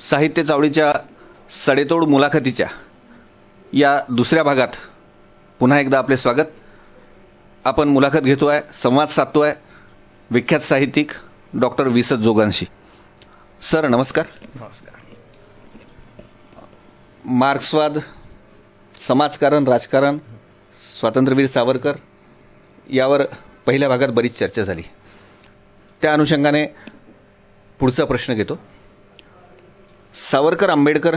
साहित्य चावडीच्या सडेतोड मुलाखतीच्या या दुसऱ्या भागात पुन्हा एकदा आपले स्वागत. आपण मुलाखत घेतोय, संवाद साधतोय विख्यात साहित्यिक डॉक्टर वि.स. जोगांशी. सर नमस्कार. नमस्कार. मार्क्सवाद, समाजकारण, राजकारण, स्वातंत्र्यवीर सावरकर यावर पहिल्या भागात बरीच चर्चा झाली. त्या अनुषंगाने पुढचा प्रश्न घेतो. सावरकर आंबेडकर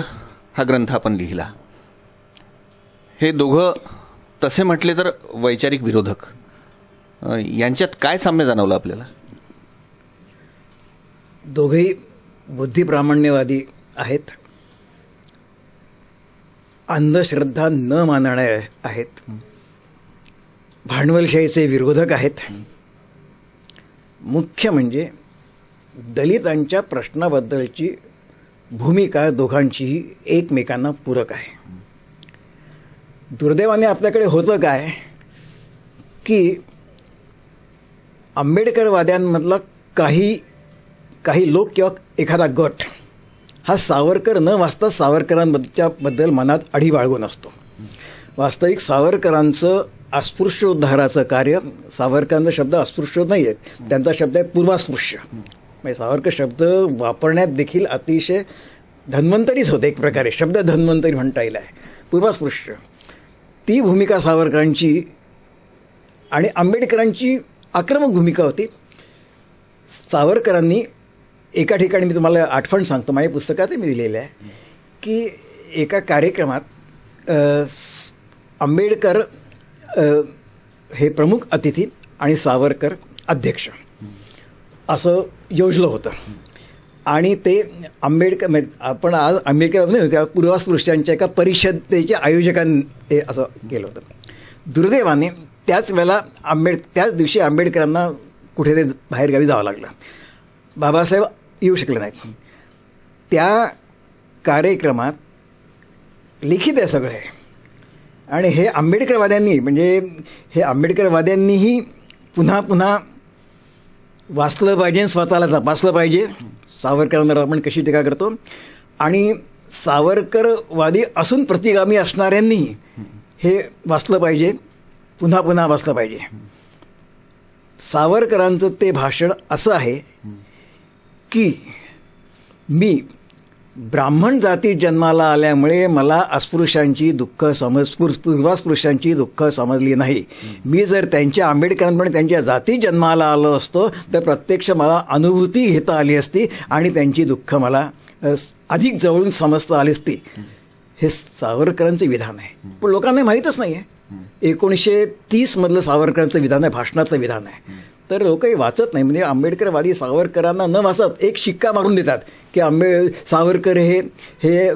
हा ग्रंथ आपण लिहिला. हे दोघं तसे म्हटले तर वैचारिक विरोधक. यांच्यात काय साम्य जाणवलं आपल्याला? दोघेही बुद्धिप्रामाण्यवादी आहेत, अंधश्रद्धा न मानणारे आहेत, भांडवलशाहीचे विरोधक आहेत. मुख्य म्हणजे दलितांच्या प्रश्नाबद्दलची भूमिका दोघांचीही एकमेकांना पूरक आहे. दुर्दैवाने आपल्याकडे होतं काय की आंबेडकरवाद्यांमधला काही लोक किंवा एखादा गट हा सावरकर न वाचता सावरकरांबद्दल मनात अढी बाळगून असतो. वास्तविक सावरकरांचं अस्पृश्योद्धाराचं कार्य, सावरकरांचा शब्द अस्पृश्य नाही आहेत, त्यांचा शब्द आहे पूर्वास्पृश्य. म्हणजे सावरकर शब्द वापरण्यात देखील अतिशय धन्वंतरीच होते. एक प्रकारे शब्द धन्वंतरी म्हणता येईल आहे. पूर्वास्पृश्य ती भूमिका सावरकरांची आणि आंबेडकरांची आक्रमक भूमिका होती. सावरकरांनी एका ठिकाणी, मी तुम्हाला आठवण सांगतो, माझ्या पुस्तकात मी दिलेलं आहे की एका कार्यक्रमात आंबेडकर हे प्रमुख अतिथी आणि सावरकर अध्यक्ष असं योजलं होतं. आणि ते आंबेडकर, आपण आज आंबेडकर नाही, त्या पूर्वास्पृश्यांच्या एका परिषदेच्या आयोजकांनी असं केलं होतं. दुर्दैवाने त्याच वेळेला त्याच दिवशी आंबेडकरांना कुठेतरी बाहेरगावी जावं लागलं. बाबासाहेब येऊ शकले नाहीत. त्या कार्यक्रमात लिखित आहे सगळे. आणि हे आंबेडकरवाद्यांनी, म्हणजे हे आंबेडकरवाद्यांनीही पुन्हा पुन्हा वाचलं पाहिजे, स्वतःला तपासलं पाहिजे. सावरकरांवर आपण कशी टीका करतो, आणि सावरकरवादी असून प्रतिगामी असणाऱ्यांनी हे वाचलं पाहिजे, पुन्हा पुन्हा वाचलं पाहिजे. सावरकरांचं ते भाषण असं आहे की मी ब्राह्मण जाती जन्माला आल्यामुळे मला अस्पृश्यांची दुःख पूर्वास्पृश्यांची दुःख समजली नाही. मी जर त्यांच्या आंबेडकरांप्रमाणे त्यांच्या जाती जन्माला आलो असतो तर प्रत्यक्ष मला अनुभूती घेता आली असती आणि त्यांची दुःख मला अधिक जवळून समजता आली असती. हे सावरकरांचं विधान आहे, पण लोकांना माहीतच नाही आहे. 1930मधलं सावरकरांचं विधान आहे, भाषणाचं विधान आहे. तर लोकही वाचत नाही. म्हणजे आंबेडकरवादी सावरकरांना न वाचत एक शिक्का मारून देतात की सावरकर हे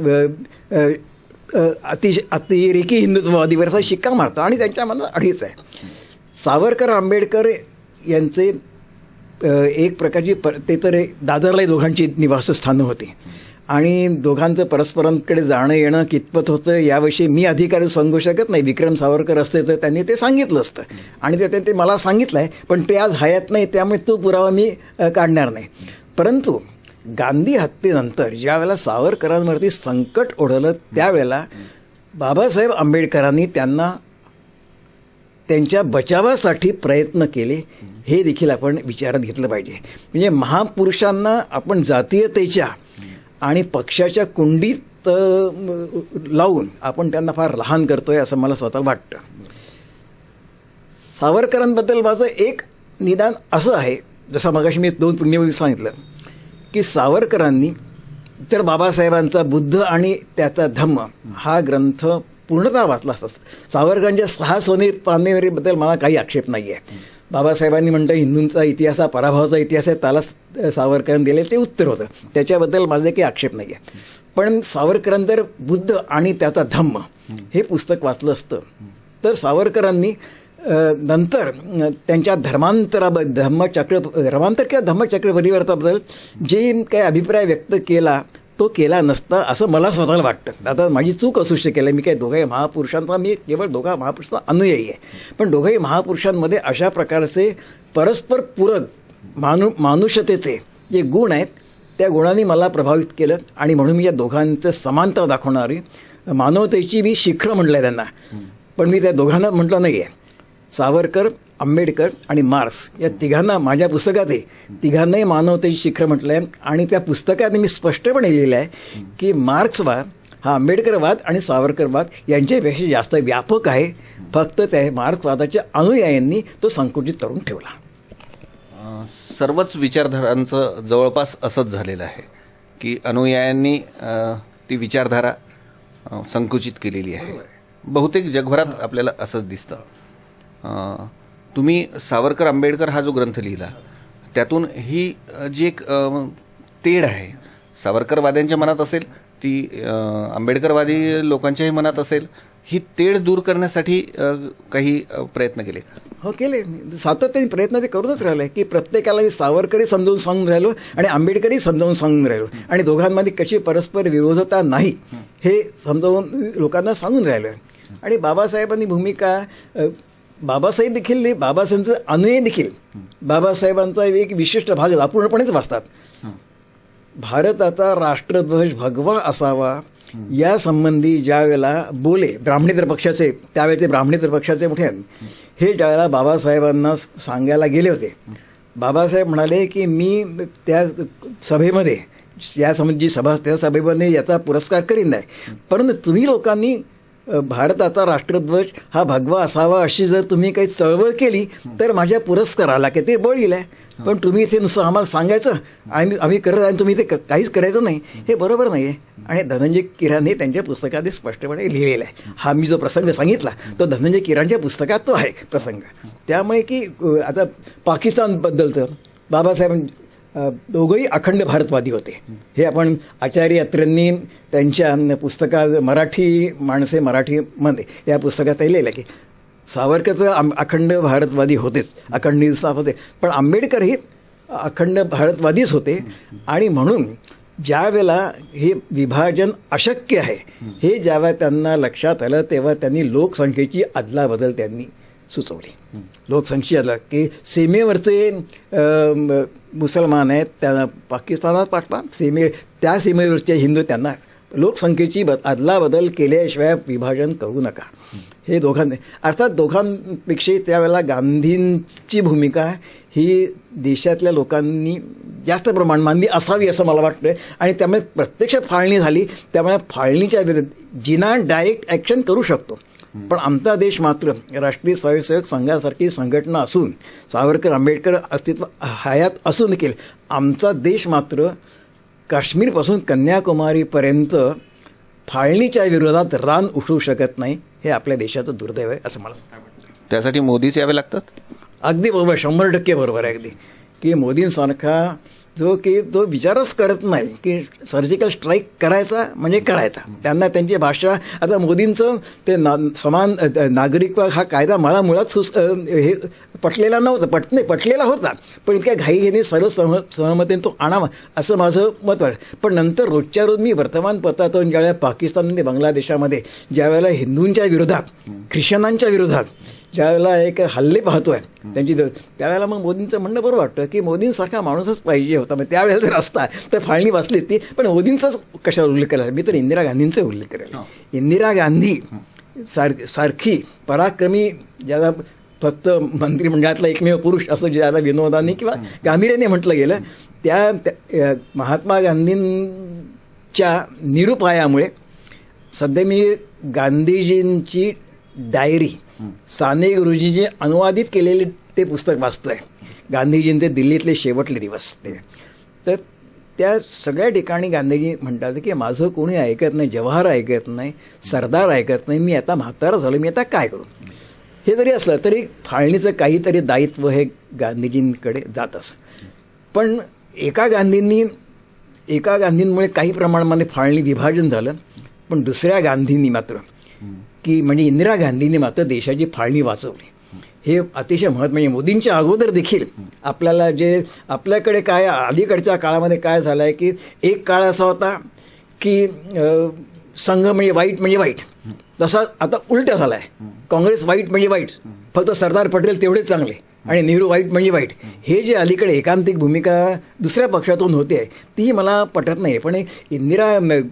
अतिरेकी हिंदुत्ववादीवरचा शिक्का मारतात आणि त्यांच्या मनात अडीच आहे. सावरकर आंबेडकर यांचे एक प्रकारची ते तर दादरला दोघांची निवासस्थानं होती आणि दोघांचं परस्परांकडे जाणं येणं कितपत होतं याविषयी मी अधिकारी सांगू शकत नाही. विक्रम सावरकर असते तर त्यांनी ते सांगितलं असतं आणि ते मला सांगितलं आहे, पण ते आज हयात नाही, त्यामुळे तो पुरावा मी काढणार नाही. परंतु गांधी हत्येनंतर ज्यावेळेला सावरकरांवरती संकट ओढवलं त्यावेळेला बाबासाहेब आंबेडकरांनी त्यांना त्यांच्या बचावासाठी प्रयत्न केले. हे देखील आपण विचारात घेतलं पाहिजे. म्हणजे महापुरुषांना आपण जातीयतेच्या आणि पक्षाच्या कुंडीत लावून आपण त्यांना फार लहान करतोय असं मला स्वतःला वाटतं. सावरकरांबद्दल माझं एक निदान असं आहे, जसं मगाशी मी 2 पुण्यवली सांगितलं की सावरकरांनी जर बाबासाहेबांचा बुद्ध आणि त्याचा धम्म हा ग्रंथ पूर्णतः वाचला असता. सावरकरांच्या 6 सोनेरी पानेरीबद्दल मला काही आक्षेप नाही आहे. बाबासाहेबांनी म्हणतं हिंदूंचा इतिहास हा पराभवाचा इतिहास आहे, त्याला सावरकरांनी दिलेलं ते उत्तर होतं, त्याच्याबद्दल माझा काही आक्षेप नाही आहे. पण सावरकरांनी जर बुद्ध आणि त्याचा धम्म हे पुस्तक वाचलं असतं तर सावरकरांनी नंतर त्यांच्या धर्मांतर किंवा धम्मचक्र परिवर्तनाबद्दल जे काही अभिप्राय व्यक्त केला तो केला नसता असं मला स्वतःला वाटतं. आता माझी चूक असू शकेल. मी काही दोघाही महापुरुषांचा, मी केवळ दोघा महापुरुषांचा अनुयायी आहे, पण दोघाही महापुरुषांमध्ये अशा प्रकारचे परस्पर पूरक मानुषतेचे जे गुण आहेत त्या गुणांनी मला प्रभावित केलं आणि म्हणून मी या दोघांचं समानता दाखवणारी मानवतेची मी शिखरं म्हटलं आहे त्यांना. पण मी त्या दोघांना म्हटलं नाही आहे. सावरकर, आंबेडकर आणि मार्क्स या तिघांना माझ्या पुस्तकात तिघांनाही मानवतेची शिखरं म्हटलं आहे. आणि त्या पुस्तकात मी स्पष्टपणे लिहिलेलं आहे की मार्क्सवाद हा आंबेडकरवाद आणि सावरकरवाद यांच्यापेक्षा जास्त व्यापक आहे. फक्त त्या मार्क्सवादाच्या अनुयायांनी तो संकुचित करून ठेवला. सर्वच विचारधारांचं जवळपास असंच झालेलं आहे की अनुयायांनी ती विचारधारा संकुचित केलेली आहे. बहुतेक जगभरात आपल्याला असंच दिसतं. तुम्ही सावरकर आंबेडकर हा जो ग्रंथ लिहिला त्यातून ही जी एक तेढ आहे सावरकरवाद्यांच्या मनात असेल ती आंबेडकरवादी लोकांच्याही मनात असेल, ही तेढ दूर करण्यासाठी काही प्रयत्न केले? हो, केले. सातत्याने प्रयत्न ते करूनच राहिलं की प्रत्येकाला मी सावरकरही समजावून सांगून राहिलो आणि आंबेडकरही समजावून सांगून राहिलो आणि दोघांमध्ये कशी परस्पर विरोधता नाही हे समजावून लोकांना सांगून राहिलो आहे. आणि बाबासाहेबांनी भूमिका बाबासाहेब देखील बाबासाहेबांचं अनुयायी देखील बाबासाहेबांचा एक विशिष्ट भाग अपूर्णपणेच वाचतात. भारताचा राष्ट्रध्वज भगवा असावा या संबंधी ज्या वेळेला बोले ब्राह्मणेतर पक्षाचे, त्यावेळेचे ब्राह्मणेतर पक्षाचे मोठे हे ज्यावेळेला बाबासाहेबांना सांगायला गेले होते, बाबासाहेब म्हणाले की मी त्या सभेमध्ये या जी सभा त्या सभेमध्ये याचा पुरस्कार करीन नाही, परंतु तुम्ही लोकांनी भारताचा राष्ट्रध्वज हा भगवा असावा अशी जर तुम्ही काही चळवळ केली तर माझ्या पुरस्काराला की ते बळ येईल. पण तुम्ही इथे नुसतं आम्हाला सांगायचं आणि आम्ही करत आणि तुम्ही ते काहीच करायचं नाही, हे बरोबर नाही आहे. आणि धनंजय कीरांनी त्यांच्या पुस्तकात स्पष्टपणे लिहिलेला आहे. हा मी जो प्रसंग सांगितला तो धनंजय कीरांच्या पुस्तकात तो आहे प्रसंग. त्यामुळे की आता पाकिस्तानबद्दलचं बाबासाहेब दोघंही अखंड भारतवादी होते. हे आपण आचार्य अत्रेंनी त्यांच्या पुस्तकात मराठी माणसे मराठीमध्ये या पुस्तकात लिहिलं की सावरकर तर अखंड भारतवादी होतेच, अखंड हिंदुस्तान होते, पण आंबेडकरही अखंड भारतवादीच होते. आणि म्हणून ज्या वेळेला हे विभाजन अशक्य आहे हे ज्यावेळेला त्यांना लक्षात आलं तेव्हा त्यांनी लोकसंख्येची अदलाबदल त्यांनी सुचवली. लोकसंख्येची अदला की सीमेवरचे मुसलमान आहेत त्यांना पाकिस्तानात पाठवा, त्या सीमेवरचे हिंदू त्यांना लोकसंख्येची अदलाबदल केल्याशिवाय विभाजन करू नका. हे दोघांनी अर्थात दोघांपेक्षाही त्यावेळेला गांधींची भूमिका ही देशातल्या लोकांनी जास्त प्रमाण मानली असावी असं मला वाटतं. आणि त्यामुळे प्रत्यक्ष फाळणी झाली. त्यामुळे फाळणीच्या विरुद्ध जिना डायरेक्ट ॲक्शन करू शकतो, पण आमचा देश मात्र राष्ट्रीय स्वयंसेवक संघासारखी संघटना असून सावरकर आंबेडकर अस्तित्व हयात असून देखील आमचा देश मात्र काश्मीरपासून कन्याकुमारीपर्यंत फाळणीच्या विरोधात रान उठवू शकत नाही. हे आपल्या देशाचं दुर्दैव आहे असं मला वाटतं. त्यासाठी मोदीच यावे लागतात. अगदी बरोबर, 100% बरोबर आहे अगदी. की मोदींसारखा जो विचारच करत नाही की सर्जिकल स्ट्राईक करायचा म्हणजे करायचा. त्यांना त्यांची भाषा आता मोदींचं ते समान नागरिक हा कायदा मला मुळात हे पटलेला नव्हता, पटलेला होता, पण इतक्या घाईघाईने सर्व सहमतीने तो आणावा असं माझं मत आहे. पण नंतर रोजच्या रोज मी वर्तमानपत्रातून ज्यावेळेला पाकिस्तान आणि बांगलादेशामध्ये ज्यावेळेला हिंदूंच्या विरोधात ख्रिश्चनांच्या विरोधात ज्यावेळेला एक हल्ले पाहतो आहे त्यांची, त्यावेळेला मग मोदींचं म्हणणं बरोबर वाटतं की मोदींसारखा माणूसच पाहिजे होता. मग त्यावेळेला जर असता तर फाळणी वाचली ती. पण मोदींचाच कशावर उल्लेख करायला, मी तर इंदिरा गांधींचा उल्लेख करेल. इंदिरा गांधी सारखी पराक्रमी, ज्याला फक्त मंत्रिमंडळातला एकमेव पुरुष असं ज्याला विनोदाने किंवा गांभीर्याने म्हटलं गेलं, त्या महात्मा गांधींच्या निरुपायामुळे सध्या मी गांधीजींची डायरी साने गुरुजींनी अनुवादित केलेले ते पुस्तक वाचतो आहे, गांधीजींचे दिल्लीतले शेवटले दिवस. तर त्या सगळ्या ठिकाणी गांधीजी म्हणतात की माझं कोणी ऐकत नाही, जवाहर ऐकत नाही, सरदार ऐकत नाही, मी आता म्हातारा झालो, मी आता काय करू. हे जरी असलं तरी फाळणीचं काहीतरी दायित्व हे गांधीजींकडे जात असं. पण एका गांधींमुळे काही प्रमाणामध्ये फाळणी विभाजन झालं, पण दुसऱ्या गांधींनी मात्र की म्हणजे इंदिरा गांधींनी मात्र देशाची फाळणी वाचवली. हे अतिशय महत्त्व. म्हणजे मोदींच्या अगोदर देखील आपल्याला जे आपल्याकडे काय अलीकडच्या काळामध्ये काय झालं आहे की एक काळ असा होता की संघ म्हणजे वाईट, तसा आता उलटा झाला आहे. काँग्रेस वाईट म्हणजे वाईट, फक्त सरदार पटेल तेवढेच चांगले आणि नेहरू वाईट म्हणजे वाईट, हे जे अलीकडे एकांतिक भूमिका दुसऱ्या पक्षातून होते ती मला पटत नाही. पण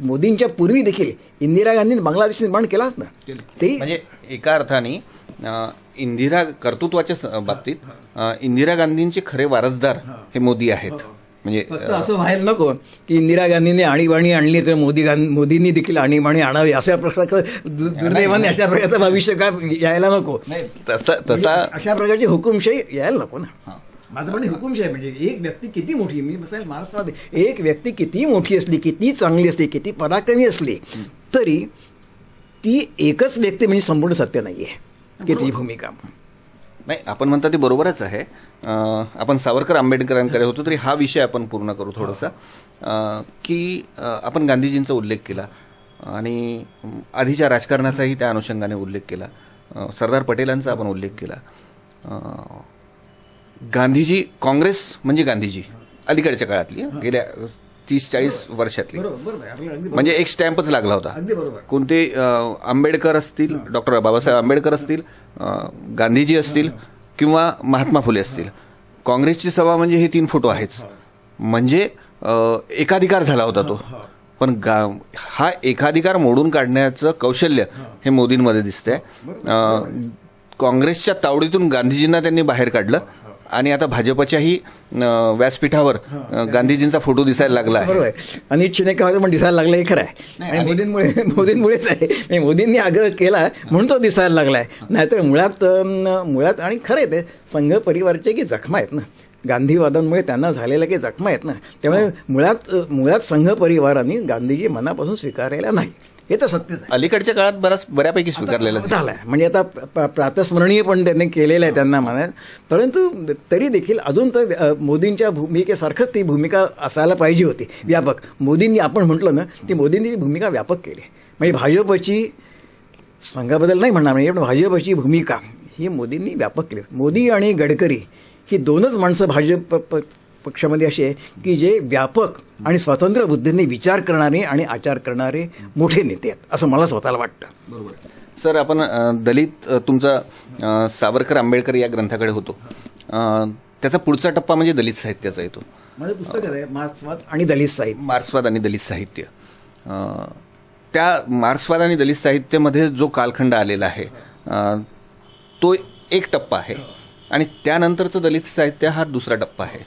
मोदींच्या पूर्वी देखील इंदिरा गांधींनी बांगलादेश निर्माण केलाच ना. ते म्हणजे एका अर्थाने इंदिरा कर्तृत्वाच्या बाबतीत इंदिरा गांधींचे खरे वारसदार हे मोदी आहेत. म्हणजे फक्त असं व्हायला नको की इंदिरा गांधींनी आणीबाणी आणली तर मोदींनी देखील आणीबाणी आणावी अशा प्रकारचं दुर्दैवाने अशा प्रकारचं भविष्य का यायला नको. तसा अशा प्रकारची हुकुमशाही यायला नको ना. माझं पण हुकुमशाही म्हणजे एक व्यक्ती किती मोठी, मी बसायला महाराष्ट्रात एक व्यक्ती किती मोठी असली, किती चांगली असली, किती पराक्रमी असली तरी ती एकच व्यक्ती म्हणजे संपूर्ण सत्य नाही आहे की ती भूमिका. नाही, आपण म्हणता ते बरोबरच आहे. आपण सावरकर आंबेडकरांकडे होतो तरी हा विषय आपण पूर्ण करू थोडासा, की आपण गांधीजींचा उल्लेख केला आणि आधीच्या राजकारणाचाही त्या अनुषंगाने उल्लेख केला. सरदार पटेलांचा आपण उल्लेख केला. गांधीजी, काँग्रेस म्हणजे गांधीजी अलीकडच्या काळातली, गेल्या 30-40 वर्षातली, म्हणजे एक स्टॅम्पच लागला होता. कोणते आंबेडकर असतील, डॉक्टर बाबासाहेब आंबेडकर असतील, गांधीजी असतील किंवा महात्मा फुले असतील, काँग्रेसची सभा म्हणजे हे 3 फोटो आहेच. म्हणजे एकाधिकार झाला होता तो. पण हा एकाधिकार मोडून काढण्याचं कौशल्य हे मोदींमध्ये दिसतंय. काँग्रेसच्या तावडीतून गांधीजींना त्यांनी बाहेर काढलं आणि आता भाजपच्याही व्यासपीठावर गांधीजींचा फोटो दिसायला लागला आहे. बरोबर आहे. अनिच्छेने काय पण दिसायला लागलं हे खरं आहे. आणि मोदींमुळेच आहे. मोदींनी आग्रह केला म्हणून तो दिसायला लागला आहे. नाहीतर मुळात आणि खरं आहे ते संघ परिवारचे की जखमा आहेत ना, गांधीवादांमुळे त्यांना झालेल्या काही जखमा आहेत ना. त्यामुळे मुळात संघ परिवारांनी गांधीजी मनापासून स्वीकारलेला नाही, हे तर सत्यच आहे. अलीकडच्या काळात बऱ्यापैकी स्वीकारलेलं झालं आहे. म्हणजे आता प्रातस्मरणीय पण त्यांनी केलेलं आहे त्यांना म्हणत. परंतु तरी देखील अजून तर मोदींच्या भूमिकेसारखंच ती भूमिका असायला पाहिजे होती, व्यापक. मोदींनी आपण म्हटलं ना, ती मोदींनी ती भूमिका व्यापक केली. म्हणजे भाजपची, संघाबद्दल नाही म्हणणार म्हणजे, पण भाजपची भूमिका ही मोदींनी व्यापक केली. मोदी आणि गडकरी ही दोनच माणसं भाजप पक्षामध्ये अशी आहे की जे व्यापक आणि स्वतंत्र बुद्धीने विचार करणारे आणि आचार करणारे मोठे नेते आहेत, असं मला स्वतःला वाटतं. बरोबर. सर, आपण दलित, तुमचा सावरकर आंबेडकर या ग्रंथाकडे होतो. त्याचा पुढचा टप्पा म्हणजे दलित साहित्याचा येतो. माझं पुस्तक आहे मार्क्सवाद आणि दलित साहित्य. मार्क्सवाद आणि दलित साहित्य. त्या मार्क्सवाद आणि दलित साहित्यामध्ये जो कालखंड आलेला आहे तो एक टप्पा आहे आणि त्यानंतरचं दलित साहित्य हा दुसरा टप्पा आहे.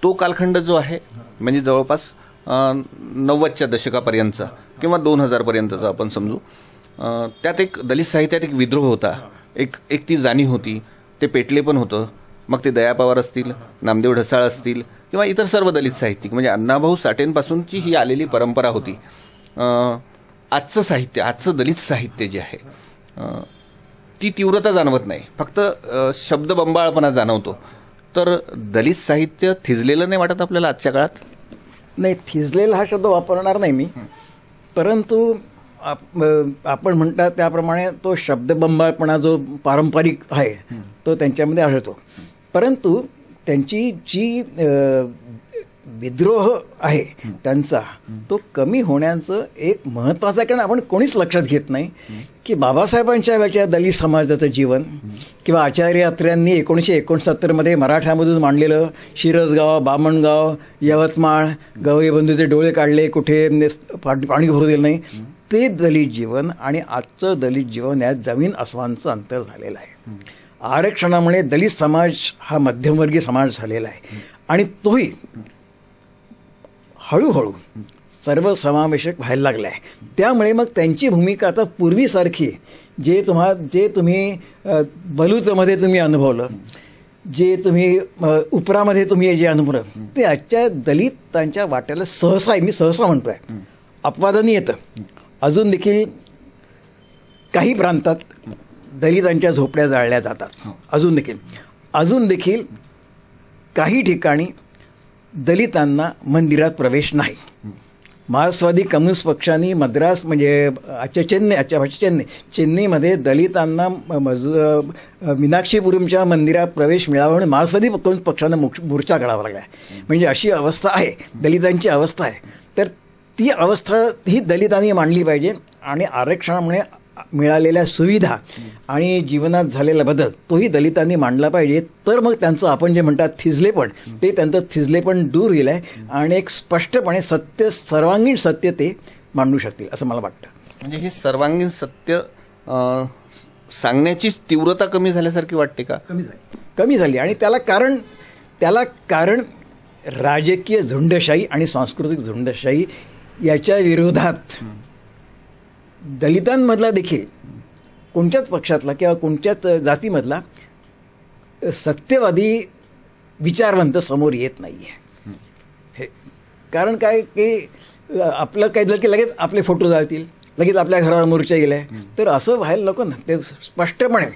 तो कालखंड जो आहे म्हणजे जवळपास 90च्या दशकापर्यंतचा किंवा 2000पर्यंतचा आपण समजू, त्यात एक दलित साहित्यात एक विद्रोह होता, एक ती जाणीव होती, ते पेटले पण होतं. मग ते दया पवार असतील, नामदेव ढसाळ असतील किंवा इतर सर्व दलित साहित्यिक, म्हणजे अण्णाभाऊ साठेंपासूनची ही आलेली परंपरा होती. आजचं साहित्य, आजचं दलित साहित्य जे आहे ती तीव्रता जाणवत नाही, फक्त शब्दबंबाळपणा जाणवतो. तर दलित साहित्य थिजलेलं नाही वाटत आपल्याला आजच्या काळात? नाही, थिजलेला हा शब्द वापरणार नाही मी, परंतु आपण म्हणतात त्याप्रमाणे तो शब्दबंबाळपणा जो पारंपरिक आहे तो त्यांच्यामध्ये आढळतो. परंतु त्यांची जी विद्रोह आहे त्यांचा, तो कमी होण्याचं एक महत्त्वाचं आहे. कारण आपण कोणीच लक्षात घेत नाही की बाबासाहेबांच्या वेळच्या दलित समाजाचं जीवन किंवा आचार्य अत्र्यांनी 1969 मराठ्यामधून मांडलेलं शिरसगाव, बामणगाव, यवतमाळ, गवई बंधूचे डोळे काढले, कुठे पाणी भरू दिलं नाही, ते दलित जीवन आणि आजचं दलित जीवन यात जमीन आसमानचं अंतर झालेलं आहे. आरक्षणामुळे दलित समाज हा मध्यमवर्गीय समाज झालेला आहे आणि तोही हळूहळू सर्वसमावेशक व्हायला लागला आहे. त्यामुळे मग त्यांची भूमिका आता पूर्वीसारखी, जे तुम्ही बलूतमध्ये तुम्ही अनुभवलं, जे तुम्ही उपरामध्ये तुम्ही जे अनुभवलं, ते आजच्या दलितांच्या वाट्याला सहसा, मी सहसा म्हणतो आहे, अपवादाने येतं. अजून देखील काही प्रांतात दलितांच्या झोपड्या जाळल्या जातात. अजून देखील काही ठिकाणी दलितांना मंदिरात प्रवेश नाही. मार्क्सवादी कम्युनिस्ट पक्षांनी मद्रास, म्हणजे चेन्नईमध्ये दलितांना मीनाक्षीपुरमच्या मंदिरात प्रवेश मिळावा म्हणून मार्क्सवादी कम्युनिस्ट पक्षानं मोर्चा काढावा लागला आहे. म्हणजे अशी अवस्था आहे, दलितांची अवस्था आहे. तर ती अवस्था ही दलितांनी मांडली पाहिजे आणि आरक्षणामुळे मिळालेल्या सुविधा आणि जीवनात झालेला बदल तोही दलितांनी मांडला पाहिजे. तर मग त्यांचं आपण जे म्हणतात थिजलेपण, ते त्यांचं थिजलेपण दूर होईल आहे आणि एक स्पष्टपणे सत्य, सर्वांगीण सत्य ते मांडू शकतील असं मला वाटतं. म्हणजे हे सर्वांगीण सत्य सांगण्याची तीव्रता कमी झाल्यासारखी वाटते का? कमी झाली आणि त्याला कारण राजकीय झुंडशाही आणि सांस्कृतिक झुंडशाही याच्या विरोधात दलितांमधला देखील कोणत्याच पक्षातला किंवा कोणत्याच जातीमधला सत्यवादी विचारवंत समोर येत नाही आहे. हे कारण काय की आपलं काही झालं की लगेच आपले फोटो जाळतील, लगेच आपल्या घरावर मोर्चा गेला आहे. तर असं व्हायला नको ना. ते स्पष्टपणे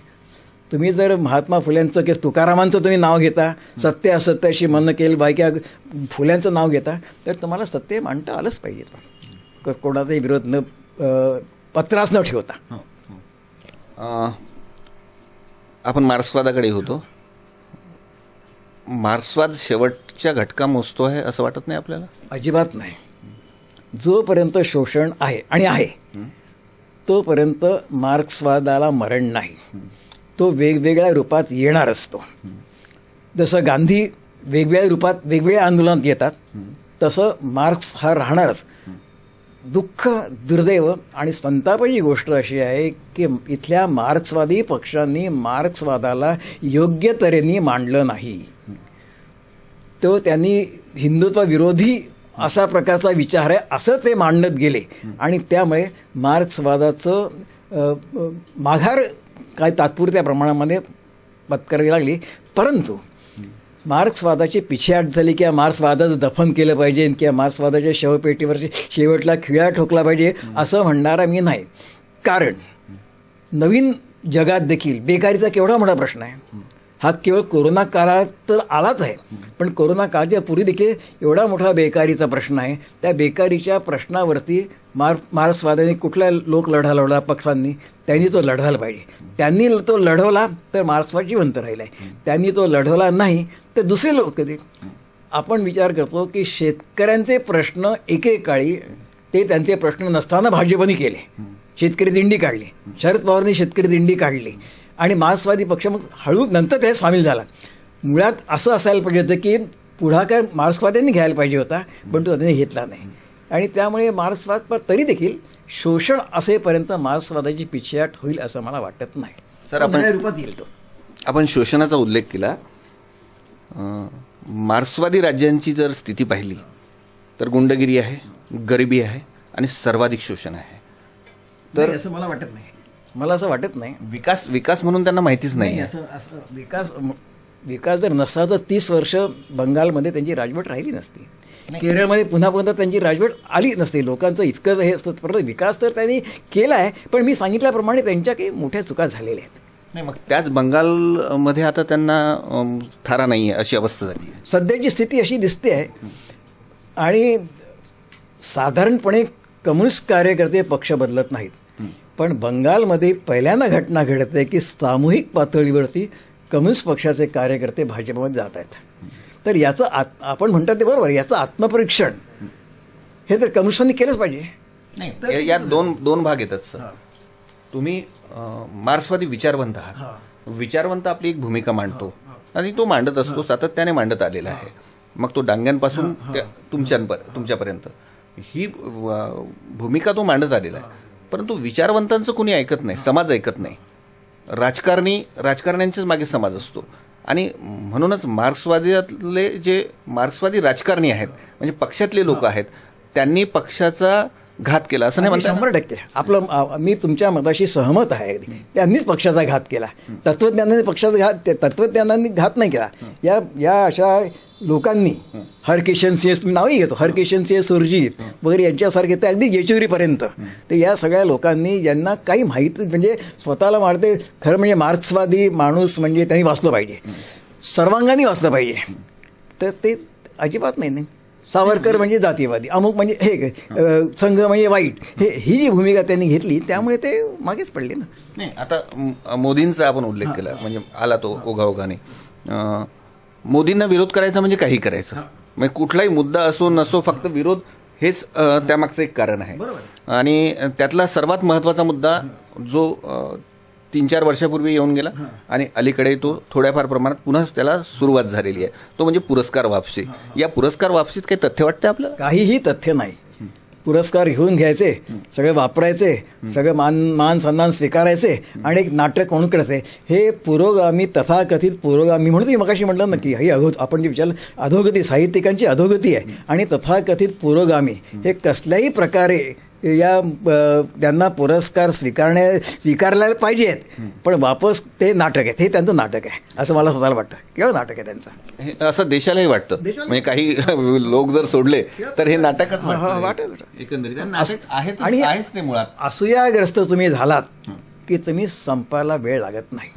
तुम्ही जर महात्मा फुल्यांचं किंवा तुकारामांचं तुम्ही नाव घेता, सत्य असत्याशी मन केलं बाय किंवा फुल्यांचं नाव घेता, तर तुम्हाला सत्य मांडता आलंच पाहिजे, कोणाचाही विरोध न पत्रास न ठेवता. आपण मार्क्सवादाकडे होतो. मार्क्सवाद शेवटच्या घटका मोजतो आहे असं वाटत नाही आपल्याला? अजिबात नाही. जोपर्यंत शोषण आहे आणि आहे तोपर्यंत मार्क्सवादाला मरण नाही. तो वेगवेगळ्या रूपात येणार असतो. जसं गांधी वेगवेगळ्या रूपात वेगवेगळ्या आंदोलनात येतात, तसं मार्क्स हा राहणारच. दुःख, दुर्दैव आणि संतापाची गोष्ट अशी आहे की इथल्या मार्क्सवादी पक्षांनी मार्क्सवादाला योग्य तऱ्हेने मांडलं नाही. तो त्यांनी हिंदुत्व विरोधी असा प्रकारचा विचार आहे असं ते मांडत गेले आणि त्यामुळे मार्क्सवादाचं माघार काय तात्पुरत्या प्रमाणामध्ये पत्करावी लागली. परंतु मार्क्सवादाची पिछेहाट झाली किंवा मार्क्सवादाचं दफन केलं पाहिजे किंवा मार्क्सवादाच्या शवपेटीवरची शेवटला खिळा ठोकला पाहिजे असं म्हणणारा मी नाही. कारण नवीन जगात देखील बेकारीचा केवढा मोठा प्रश्न आहे. हा केवळ कोरोना काळात तर आलाच आहे, पण कोरोना काळाच्या पूर्वी देखील एवढा मोठा बेकारीचा प्रश्न आहे. त्या बेकारीच्या प्रश्नावरती मार्क्सवादाने कुठला लोक लढा लढवला, पक्षांनी त्यांनी तो लढवायला पाहिजे. त्यांनी तो लढवला तर मार्क्सवाद जिवंत राहिला आहे. त्यांनी तो लढवला नाही तर दुसरे लोक कधी. आपण विचार करतो की शेतकऱ्यांचे प्रश्न एकेकाळी ते त्यांचे प्रश्न नसताना भाजपने केले, शेतकरी दिंडी काढली, शरद पवारांनी शेतकरी दिंडी काढली आणि मार्क्सवादी पक्ष मग हळू नंतर त्यात सामील झाला. मुळात असं असायला पाहिजे होतं की पुढाकार मार्क्सवाद्यांनी घ्यायला पाहिजे होता, पण तो त्यांनी घेतला नाही आणि त्यामुळे मार्क्सवाद पण तरी देखील शोषण असेपर्यंत मार्क्सवादाची पिछेहाट होईल असं मला वाटत नाही. सर, आपण रूपात येईल तो. आपण शोषणाचा उल्लेख केला. मार्क्सवादी राज्यांची जर स्थिती पाहिली तर गुंडगिरी आहे, गरिबी आहे आणि सर्वाधिक शोषण आहे. तर असं मला वाटत नाही. मला असं वाटत नाही. विकास म्हणून त्यांना माहितीच नाही. असं विकास जर नसता तर 30 वर्ष बंगालमध्ये त्यांची राजवट राहिली नसती. केरळमध्ये पुन्हा त्यांची राजवट आली नसते. लोकांचं इतकंच हे असतं. परंतु विकास तर त्यांनी केला आहे, पण मी सांगितल्याप्रमाणे त्यांच्या काही मोठ्या चुका झालेल्या आहेत. नाही, मग त्याच बंगालमध्ये आता त्यांना थारा नाही आहे अशी अवस्था झाली आहे. सध्याची स्थिती अशी दिसते आहे आणि साधारणपणे कम्युनिस्ट कार्यकर्ते पक्ष बदलत नाहीत, पण बंगालमध्ये पहिल्यांदा घटना घडत आहे की सामूहिक पातळीवरती कम्युनिस्ट पक्षाचे कार्यकर्ते भाजपमध्ये जात आहेत. तर याचं आपण म्हणतात ते बरोबर, याचं आत्मपरीक्षण हे तर कम्युनिस्टांनी केलंच पाहिजे. नाही, यात दोन भाग येतात सर. तुम्ही मार्क्सवादी विचारवंत आहात. विचारवंत आपली एक भूमिका मांडतो आणि तो मांडत असतो, सातत्याने मांडत आलेला आहे. मग तो डांग्यांपासून तुमच्यापर्यंत ही भूमिका तो मांडत आलेला आहे. परंतु विचारवंतांचं कुणी ऐकत नाही, समाज ऐकत नाही. राजकारण्यांच्याच मागे समाज असतो आणि म्हणूनच मार्क्सवादी राजकारणी आहेत, म्हणजे पक्षातले लोक आहेत, त्यांनी पक्षाचा घात केला असं नाही म्हणता. 100% मी तुमच्या मताशी सहमत आहे. त्यांनीच पक्षाचा घात केला. तत्वज्ञानाने घात नाही केला. या अशा लोकांनी हरकिशन सिंह, तुम्ही नावही घेतो, हरकिशन सिंह सुरजीत वगैरे यांच्यासारखे ते अगदी येचुरीपर्यंत, तर या सगळ्या लोकांनी ज्यांना काही माहिती म्हणजे स्वतःला मारते खरं म्हणजे मार्क्सवादी माणूस म्हणजे त्यांनी वाचलं पाहिजे, सर्वांगाने वाचलं पाहिजे, तर ते अजिबात नाही. सावरकर म्हणजे जातीवादी, अमुक म्हणजे हे संघ म्हणजे वाईट, ही जी भूमिका त्यांनी घेतली त्यामुळे ते मागेच पडले ना. नाही, आता मोदींचा आपण उल्लेख केला, म्हणजे आला तो ओघाओघाने. मोदींना विरोध करायचा म्हणजे काही करायचं, म्हणजे कुठलाही मुद्दा असो नसो, फक्त विरोध हेच त्यामागचं एक कारण आहे. बरोबर. आणि त्यातला सर्वात महत्त्वाचा मुद्दा जो 3-4 वर्षापूर्वी येऊन गेला आणि अलीकडे तो थोड्याफार प्रमाणात पुन्हा त्याला सुरुवात झालेली आहे, तो म्हणजे पुरस्कार वापसी. या पुरस्कार वापसीत काही तथ्य वाटते आपल्याला? काहीही तथ्य नाही. पुरस्कार घेऊन घ्यायचे, सगळे वापरायचे, सगळं मान सन्मान स्वीकारायचे आणि एक नाटक म्हणून करायचे. हे पुरोगामी, तथाकथित पुरोगामी म्हणून मी मगाशी म्हटलं ना की ही आपण जे विचारलं अधोगती, साहित्यिकांची अधोगती आहे. आणि तथाकथित पुरोगामी हे कसल्याही प्रकारे त्यांना पुरस्कार स्वीकारले पाहिजेत, पण वापस ते नाटक आहे, हे त्यांचं नाटक आहे असं मला स्वतःला वाटतं. केवळ नाटक आहे त्यांचं, असं देशालाही वाटतं. म्हणजे काही लोक जर सोडले तर हे नाटकच वाटतं एकंदरीत. आणि आहेच ते मुळात. असूयाग्रस्त तुम्ही झालात की तुम्ही संपायला वेळ लागत नाही.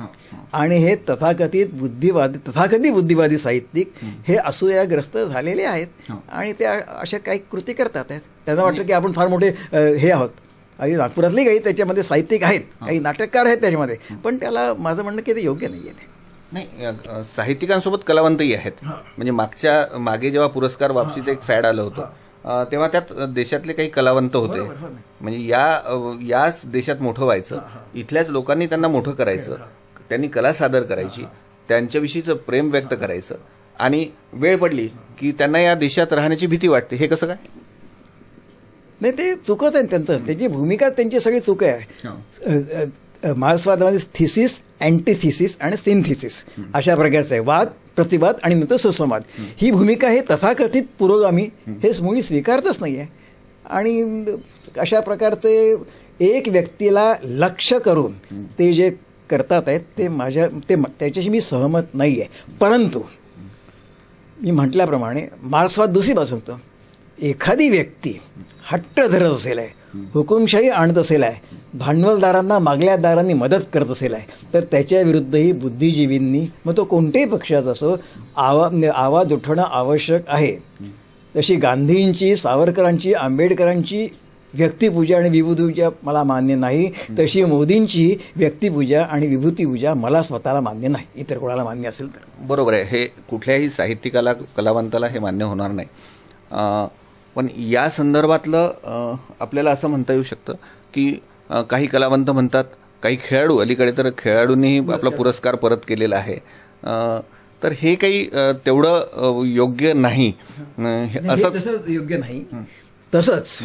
आणि हे तथाकथित बुद्धिवादी साहित्यिक हे असूयाग्रस्त झालेले आहेत आणि ते अशा काही कृती करतात आहेत. त्यांना वाटतं की आपण फार मोठे हे आहोत. आणि नागपुरातले काही त्याच्यामध्ये साहित्यिक आहेत, काही नाटककार आहेत त्याच्यामध्ये, पण त्याला माझं म्हणणं की ते योग्य नाही आहे. नाही, साहित्यिकांसोबत कलावंतही आहेत. म्हणजे मागे जेव्हा पुरस्कार वापसीचं एक फॅड आलं होतं तेव्हा त्यात देशातले काही कलावंत होते. म्हणजे याच देशात मोठं व्हायचं, इथल्याच लोकांनी त्यांना मोठं करायचं, त्यांनी कला सादर करायची, त्यांच्याविषयीचं प्रेम व्यक्त करायचं. आणि वेळ पडली की त्यांना या देशात राहण्याची भीती वाटते. हे कसं काय? नाही, ते चुकच आहे त्यांचं. त्याची भूमिका त्यांची सगळी चूक आहे. मार्क्सवादामध्ये थिसिस, अँटीथिसिस आणि सिनथिसिस अशा प्रकारचं आहे. वाद, प्रतिवाद आणि नंतर सुसंवाद. ही भूमिका हे तथाकथित पुरोगामी हे मुळी स्वीकारतच नाही आहे. आणि अशा प्रकारचे एक व्यक्तीला लक्ष्य करून ते जे करतात आहेत त्याच्याशी मी सहमत नाही आहे. परंतु मी म्हटल्याप्रमाणे मार्क्सवाद दुसरी बाजू होतं. एखादी व्यक्ती हट्ट धरत असेल आहे, हुकुमशाही आणत असेल आहे, भांडवलदारांना मागल्या दारांनी मदत करत असेल आहे, तर त्याच्याविरुद्धही बुद्धिजीवींनी, मग तो कोणत्याही पक्षाचा असो, आवाज उठवणं आवश्यक आहे. तशी गांधींची, सावरकरांची, आंबेडकरांची व्यक्तिपूजा आणि विभूतीपूजा मला मान्य नाही, तशी मोदींची व्यक्तिपूजा आणि विभूतीपूजा मला स्वतःला मान्य नाही. इतर कोणाला मान्य असेल तर बरोबर आहे. हे कुठल्याही साहित्यिकाला, कलावंताला हे मान्य होणार नाही. पण या संदर्भातलं आपल्याला असं म्हणता येऊ शकतं की काही कलावंत म्हणतात, काही खेळाडू, अलीकडे तर खेळाडूंनीही आपला पुरस्कार परत केलेला आहे. तर हे काही तेवढं योग्य नाही. असंच योग्य नाही. तसंच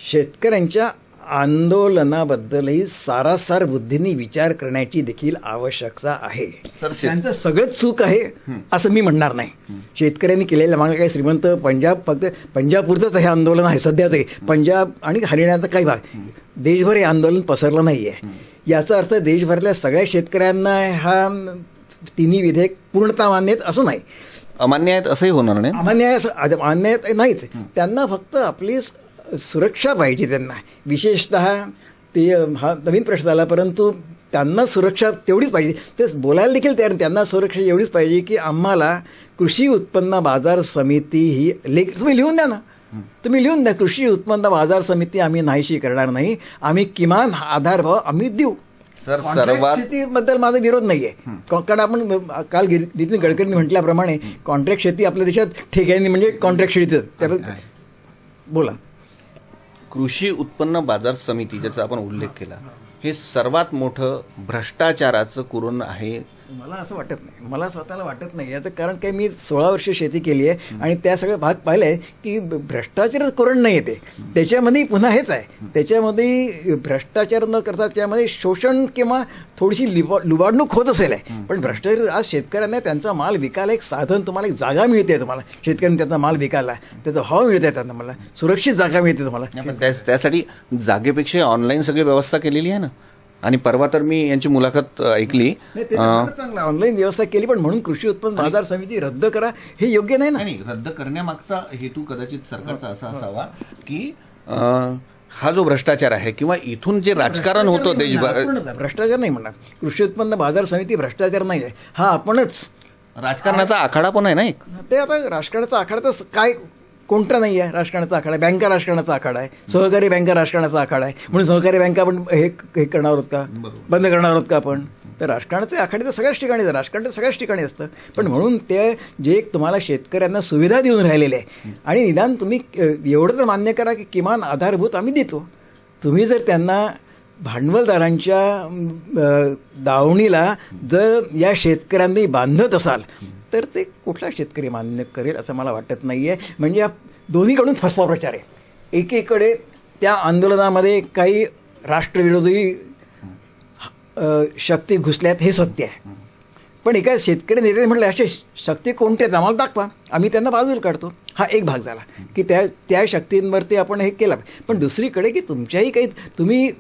शेतकऱ्यांच्या आंदोलनाबद्दलही सारासार बुद्धीने विचार करण्याची देखील आवश्यकता आहे. त्यांचं सगळंच चूक आहे असं मी म्हणणार नाही. शेतकऱ्यांनी केलेलं मागे काही श्रीमंत फक्त पंजाबपुरतंच हे आंदोलन आहे सध्या तरी. पंजाब आणि हरियाणाचा काही भाग, देशभर हे आंदोलन पसरलं नाही आहे. याचा अर्थ देशभरातल्या सगळ्या शेतकऱ्यांना हा तिन्ही विधेयक पूर्णतः मान्य आहेत असं नाही. अमान्य आहेत असंही होणार नाही. अमान्य नाहीत. त्यांना फक्त आपली सुरक्षा पाहिजे. त्यांना विशेषतः ते हा नवीन प्रश्न झाला, परंतु त्यांना सुरक्षा तेवढीच पाहिजे. ते बोलायला देखील तयार. त्यांना सुरक्षा एवढीच पाहिजे की आम्हाला कृषी उत्पन्न बाजार समिती ही तुम्ही लिहून द्या ना, तुम्ही लिहून द्या, कृषी उत्पन्न बाजार समिती आम्ही नाहीशी करणार नाही, आम्ही किमान आधारभाव आम्ही देऊ. शेतीबद्दल माझा विरोध नाही आहे. कारण आपण काल नितीन गडकरींनी म्हटल्याप्रमाणे कॉन्ट्रॅक्ट शेती आपल्या देशात ठेक्याने म्हणजे कॉन्ट्रॅक्ट शेती. त्याबद्दल बोला. कृषी उत्पन्न बाजार समिती ज्याचा आपण उल्लेख केला, हे सर्वात मोठं भ्रष्टाचाराचं कुरण आहे. मला असं वाटत नाही. मला स्वतःला वाटत नाही. याचं कारण काही मी 16 वर्ष शेती केली आहे आणि त्या सगळे भाग पाहिले आहे की भ्रष्टाचारच कुरण नाही येते. त्याच्यामध्ये पुन्हा हेच आहे, त्याच्यामध्ये भ्रष्टाचार न करता त्यामध्ये शोषण किंवा थोडीशी लुबाडणूक होत असेल आहे. पण भ्रष्टाचार आज शेतकऱ्यांना त्यांचा माल विकायला एक साधन, तुम्हाला एक जागा मिळते, तुम्हाला शेतकऱ्यांनी त्याचा माल विकायला त्याचा भाव मिळते, त्यांना मला सुरक्षित जागा मिळते तुम्हाला. त्यासाठी जागेपेक्षा ऑनलाईन सगळी व्यवस्था केलेली आहे ना. आणि परवा तर मी यांची मुलाखत ऐकली. चांगला ऑनलाईन व्यवस्था केली, पण म्हणून कृषी उत्पन्न बाजार समिती रद्द करा हे योग्य नाही ना. रद्द करण्यामागचा हेतू कदाचित सरकारचा असा असावा की हा जो भ्रष्टाचार आहे किंवा इथून जे राजकारण होतं देशभर, भ्रष्टाचार नाही म्हणणार. कृषी उत्पन्न बाजार समिती भ्रष्टाचार नाही आहे, हा आपणच राजकारणाचा आखाडा पण आहे ना एक. ते आता राजकारणाचा आखाडा तर काय कोणता नाही आहे. राजकारणाचा आखाडा आहे, बँका राजकारणाचा आखाडा आहे, सहकारी बँका राजकारणाचा आखाडा आहे. म्हणून सहकारी बँका आपण हे करणार आहोत का, बंद करणार आहोत का आपण? तर राजकारणाचे आखाडे तर सगळ्याच ठिकाणी राजकारण तर सगळ्याच ठिकाणी असतं. पण म्हणून ते जे एक तुम्हाला शेतकऱ्यांना सुविधा देऊन राहिलेले आहे आणि निदान तुम्ही एवढं तर मान्य करा की किमान आधारभूत आम्ही देतो. तुम्ही जर त्यांना भांडवलदारांच्या दावणीला जर या शेतकऱ्यांनी बांधत असाल तर ते कुठला शेतकरी मान्य करेल असं मला वाटत नाही आहे. म्हणजे या दोन्हीकडून फसवा प्रचार आहे. एकीकडे त्या आंदोलनामध्ये काही राष्ट्रविरोधी शक्ती घुसल्यात हे सत्य आहे. पण एका शेतकरी नेत्याने म्हटलं असे शक्ती कोणत्या आहेत आम्हाला दाखवा, आम्ही त्यांना बाजूला काढतो. हा एक भाग झाला की त्या शक्तींवरती आपण हे केलं. पण दुसरीकडे की तुमच्याही काही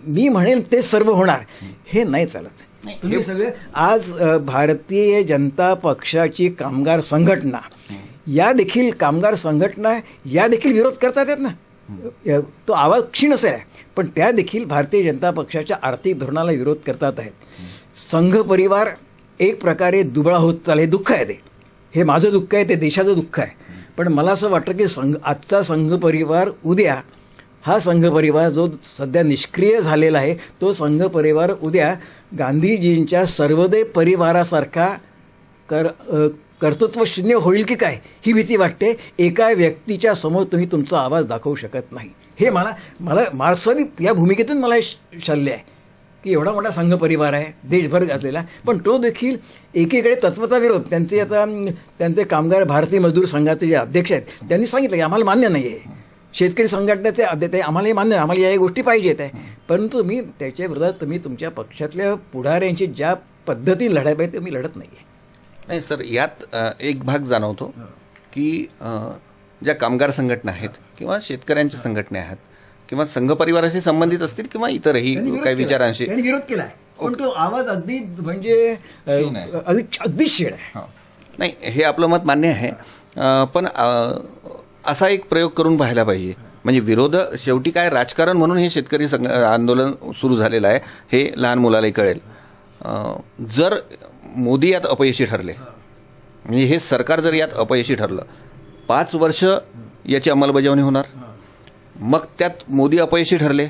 मी म्हणेन ते सर्व होणार हे नाही चालत. तुम्ही सगळे आज भारतीय जनता पक्षाची कामगार संघटना या देखील विरोध करतात आहेत ना. तो आवाज क्षीण असेल आहे पण त्या देखील भारतीय जनता पक्षाच्या आर्थिक धोरणाला विरोध करतात आहेत. संघ परिवार एक प्रकारे दुबळा होत चालले. दुःख आहे ते, हे माझं दुःख आहे, ते देशाचं दुःख आहे. पण मला असं वाटतं की आजचा संघ परिवार उद्या, हा संघ परिवार जो सध्या निष्क्रिय झालेला आहे तो संघ परिवार उद्या गांधीजींच्या सर्वोदय परिवारासारखा कर्तृत्व शून्य होईल की काय ही भीती वाटते. एका व्यक्तीच्या समोर तुम्ही तुमचा आवाज दाखवू शकत नाही. हे मला मार्क्सवादी या भूमिकेतून मला शल्य आहे की एवढा मोठा संघ परिवार आहे देशभर गाजलेला, पण तो देखील एकीकडे तत्वता विरोध. त्यांचे कामगार भारतीय मजदूर संघाचे जे अध्यक्ष आहेत त्यांनी सांगितलं की आम्हाला मान्य नाही आहे, शेतकरी संघटनेचे अध्यक्ष आम्हाला हे मान्य, आम्हाला या गोष्टी पाहिजेत आहे. परंतु मी त्याच्या विरोधात तुम्ही तुमच्या पक्षातल्या पुढाऱ्यांची ज्या पद्धतीने लढायला पाहिजे तुम्ही लढत नाही आहे. नाही सर, यात एक भाग जाणवतो की ज्या कामगार संघटना आहेत किंवा शेतकऱ्यांच्या संघटना आहेत किंवा संघ परिवाराशी संबंधित असतील किंवा इतरही काही विचारांशी त्यांनी विरोध केला आहे. पण तो आवाज अगदी म्हणजे अगदी शेड आहे. नाही, हे आपलं मत मान्य आहे. पण असा एक प्रयोग करून पाहायला पाहिजे. म्हणजे विरोध शेवटी काय राजकारण म्हणून हे शेतकरी आंदोलन सुरू झालेलं आहे हे लहान मुलालाही कळेल. जर मोदी यात अपयशी ठरले, म्हणजे हे सरकार जर यात अपयशी ठरलं, 5 वर्ष याची अंमलबजावणी होणार. मग त्यात मोदी अपयशी ठरले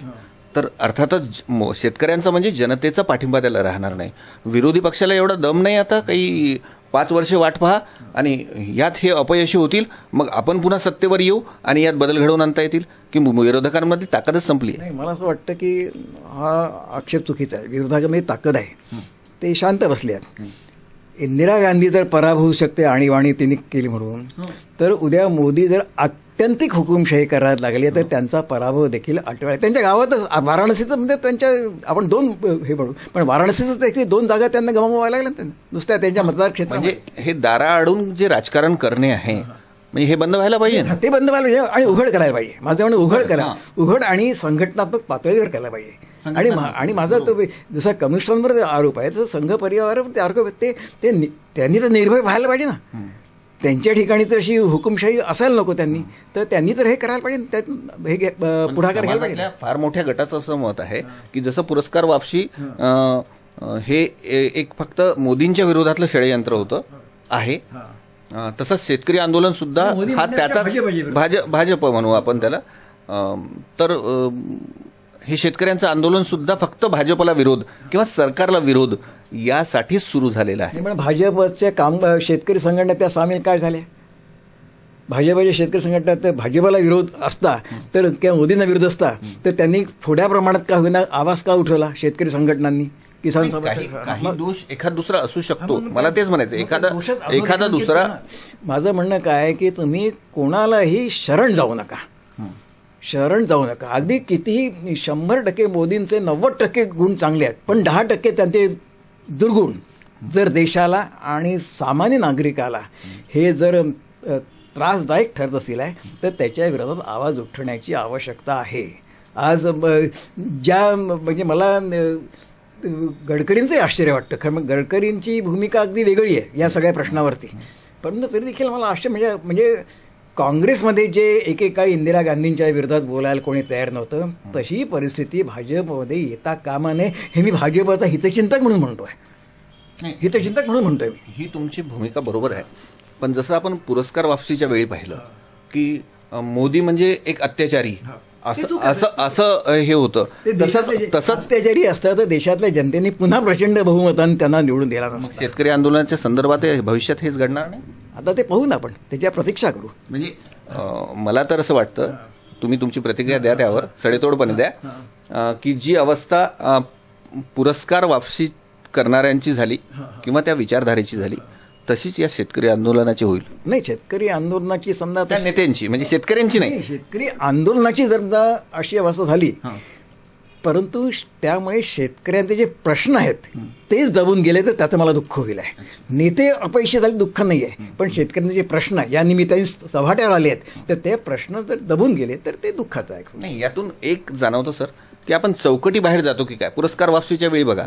तर अर्थातच शेतकऱ्यांचा म्हणजे जनतेचा पाठिंबा त्याला राहणार नाही. विरोधी पक्षाला एवढा दम नाही आता काही 5 वर्ष वाट पहा आणि यात हे अपयशी होतील मग आपण पुन्हा सत्तेवर येऊ आणि यात बदल घडवून आणता येतील की विरोधकांमध्ये ताकदच संपली आहे. नाही, मला असं वाटतं की हा आक्षेप चुकीचा आहे. विरोधकांमध्ये ताकद आहे, ते शांत बसले आहेत. इंदिरा गांधी जर पराभव होऊ शकते आणीबाणी त्यांनी केली म्हणून, तर उद्या मोदी जर आत्यंतिक हुकुमशाही करायला लागली तर त्यांचा पराभव देखील आठवला. त्यांच्या गावातच वाराणसीचं म्हणजे त्यांच्या आपण 2 हे म्हणू, पण वाराणसीचं ते 2 जागा त्यांना गमावायला लागल्या त्यांना दुसऱ्या त्यांच्या मतदार क्षेत्रात. म्हणजे हे दारा अडून जे राजकारण करणे आहे म्हणजे हे बंद व्हायला पाहिजे. ते बंद व्हायला पाहिजे आणि उघड करायला पाहिजे. माझं म्हणणं उघड आणि संघटनात्मक पातळीवर करायला पाहिजे. आणि माझा तो जसा कम्युनिस्टांवर आरोप आहे तसं संघ परिवारावर ते आरोप आहेत त्यांनी तर निर्भय व्हायला पाहिजे ना. त्यांच्या ठिकाणी तर अशी हुकुमशाही असायला नको त्यांनी तर हे करायला पाहिजे, त्यात हे पुढाकार घ्यायला पाहिजे. फार मोठ्या गटाचं असं मत आहे की जसं पुरस्कार वापसी हे एक फक्त मोदींच्या विरोधातलं षडयंत्र होतं आहे, तसंच शेतकरी आंदोलन सुद्धा हा त्याचाच भाजप म्हणू आपण त्याला. तर हे शेतकऱ्यांचं आंदोलन सुद्धा फक्त भाजपला विरोध किंवा सरकारला विरोध यासाठीच सुरू झालेलं आहे. पण भाजपच्या शेतकरी संघटना त्या सामील काय झाल्या? भाजपच्या शेतकरी संघटनेत भाजपला विरोध असता तर किंवा मोदींना विरोध असता तर त्यांनी थोड्या प्रमाणात का होईना आवाज का उठवला शेतकरी संघटनांनी? किसान काही दोष एखादा दुसरा असू शकतो, मला तेच म्हणायचं. एखादा दुसरा. माझं म्हणणं काय आहे की तुम्ही कोणालाही शरण जाऊ नका. अगदी कितीही 100% मोदींचे 90% गुण चांगले आहेत, पण 10% त्यांचे दुर्गुण जर देशाला आणि सामान्य नागरिकाला हे जर त्रासदायक ठरत असतील तर त्याच्या विरोधात आवाज उठवण्याची आवश्यकता आहे. आज म्हणजे मला गडकरींचंही आश्चर्य वाटतं. खरं मग गडकरींची भूमिका अगदी वेगळी आहे या सगळ्या प्रश्नावरती, परंतु तरी देखील मला आश्चर्य म्हणजे काँग्रेसमध्ये जे एकेकाळी इंदिरा गांधींच्या विरोधात बोलायला कोणी तयार नव्हतं तशी परिस्थिती भाजपमध्ये येता कामा नये हे मी भाजपचा हितचिंतक म्हणून म्हणतोय. ही तुमची भूमिका बरोबर आहे. पण जसं आपण पुरस्कार वापसीच्या वेळी पाहिलं की मोदी म्हणजे एक अत्याचारी असं असं असं हे होतं. तसंच अत्याचारी असतं तर देशातल्या जनतेने पुन्हा प्रचंड बहुमताने त्यांना निवडून दिला नसता. शेतकरी आंदोलनाच्या संदर्भात भविष्यात हेच घडणार नाही. आता ते पाहून आपण त्याच्या प्रतीक्षा करू. म्हणजे मला तर असं वाटतं, तुम्ही तुमची प्रतिक्रिया द्या त्यावर, सडेतोडपणे द्या, की जी अवस्था पुरस्कार वापसी करणाऱ्यांची झाली किंवा त्या विचारधारेची झाली तशीच या शेतकरी आंदोलनाची होईल. नाही, शेतकरी आंदोलनाची समजा त्या नेत्यांची, म्हणजे शेतकऱ्यांची नाही, शेतकरी आंदोलनाची समजा अशी अवस्था झाली, परंतु त्यामुळे शेतकऱ्यांचे जे प्रश्न आहेत तेच दबून गेले तर त्याचं मला दुःख होईल आहे. नेते अपयशी झाले दुःख नाही आहे, पण शेतकऱ्यांचे जे प्रश्न या निमित्ताने चव्हाट्यावर आले आहेत तर ते प्रश्न जर दबून गेले तर ते दुःखाचं आहे. नाही, यातून एक जाणवतं सर की आपण चौकटी बाहेर जातो की काय. पुरस्कार वापसीच्या वेळी बघा,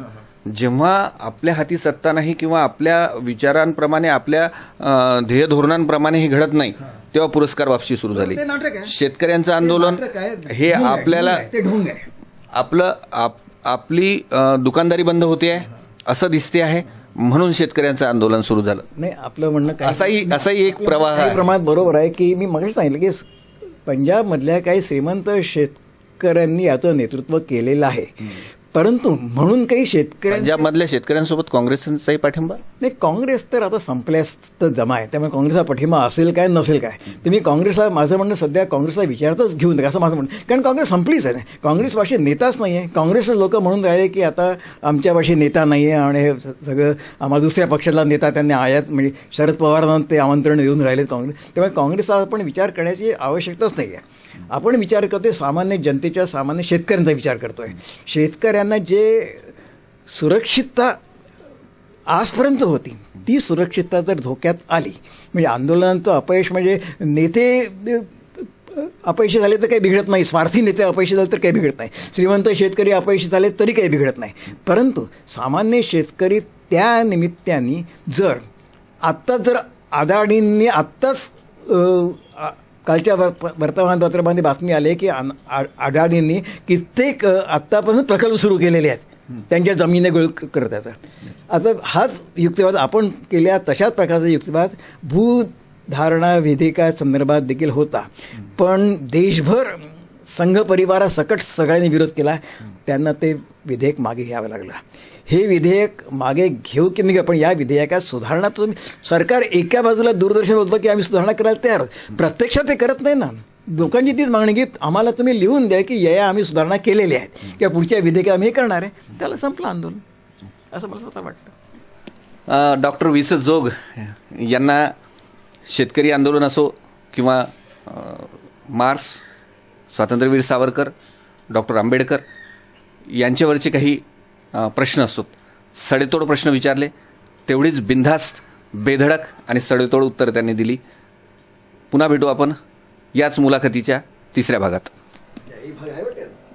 जेव्हा आपल्या हाती सत्ता नाही किंवा आपल्या विचारांप्रमाणे आपल्या ध्येय धोरणांप्रमाणे हे घडत नाही तेव्हा पुरस्कार वापसी सुरू झाली. शेतकऱ्यांचं आंदोलन हे आपल्याला आपली दुकानदारी बंद होते आहे असं दिसते आहे म्हणून शेतकऱ्यांचं आंदोलन सुरू झालं. नाही, आपलं म्हणणं काय, असाही एक प्रवाह काही प्रमाणात बरोबर आहे की मी मगाशी सांगितलं की पंजाबमधल्या काही श्रीमंत शेतकऱ्यांनी याचं नेतृत्व केलेलं आहे, परंतु म्हणून काही पंजाबमधल्या शेतकऱ्यांसोबत काँग्रेसचाही पाठिंबा नाही. काँग्रेस तर आता संपल्यास तर जमा आहे, त्यामुळे काँग्रेसचा पाठिंबा असेल काय नसेल काय, तुम्ही काँग्रेसला, माझं म्हणणं सध्या काँग्रेसला विचारतच घेऊन द्या असं माझं म्हणणं, कारण काँग्रेस संपलीच आहे. काँग्रेस भाषेत नेताच नाही आहे. काँग्रेसचे लोक म्हणून राहिले की आता आमच्या भाषेत नेता नाही आहे आणि हे सगळं आम्हाला दुसऱ्या पक्षातला नेता त्यांनी आयात, म्हणजे शरद पवारांना ते आमंत्रण देऊन राहिलेत काँग्रेस. त्यामुळे काँग्रेसचा आपण विचार करण्याची आवश्यकताच नाही आहे. आपण विचार करतोय सामान्य जनतेच्या, सामान्य शेतकऱ्यांचा विचार करतोय. शेतकऱ्यांना जे सुरक्षितता आजपर्यंत होती ती सुरक्षितता जर धोक्यात आली, म्हणजे आंदोलनाचं अपयश, म्हणजे नेते अपयशी झाले तर काही बिघडत नाही, स्वार्थी नेते अपयशी झाले तर काही बिघडत नाही, श्रीमंत शेतकरी अपयशी झाले तरी काही बिघडत नाही, परंतु सामान्य शेतकरी त्या निमित्ताने जर अदानींनी आत्ताच कालच्या वर्तमानपत्रामध्ये बातमी आली की अदानींनी कित्येक आत्तापासून प्रकल्प सुरू केलेले आहेत त्यांच्या जमिनी गोळ करताचा. आता हाच युक्तिवाद आपण केल्या तशाच प्रकारचा युक्तिवाद भूधारणा विधेयकासंदर्भात देखील होता, पण देशभर संघ परिवारासकट सगळ्यांनी विरोध केला. त्यांना ते विधेयक मागे घ्यावं लागलं. हे विधेयक मागे घेऊ की नाही, पण या विधेयकात सुधारणा, तुम्ही सरकार एका बाजूला दूरदर्शन बोलतं की आम्ही सुधारणा करायला तयार आहोत, प्रत्यक्षात ते करत नाही ना. लोकांची तीच मागणी की आम्हाला तुम्ही लिहून द्या की या आम्ही सुधारणा केलेल्या आहेत किंवा पुढच्या विधेयकात आम्ही हे करणार आहे, त्याला संपलं आंदोलन, असं मला स्वतः वाटतं. डॉक्टर वि स जोग यांना शेतकरी आंदोलन असो किंवा मार्क्स, स्वातंत्र्यवीर सावरकर, डॉक्टर आंबेडकर यांच्यावरचे काही प्रश्न असोत, सडेतोड प्रश्न विचारले, तेवढीच बिनधास्त, बेधडक आणि सडेतोड उत्तर त्यांनी दिली. पुन्हा भेटू आपण याच मुलाखतीच्या तिसऱ्या भागात.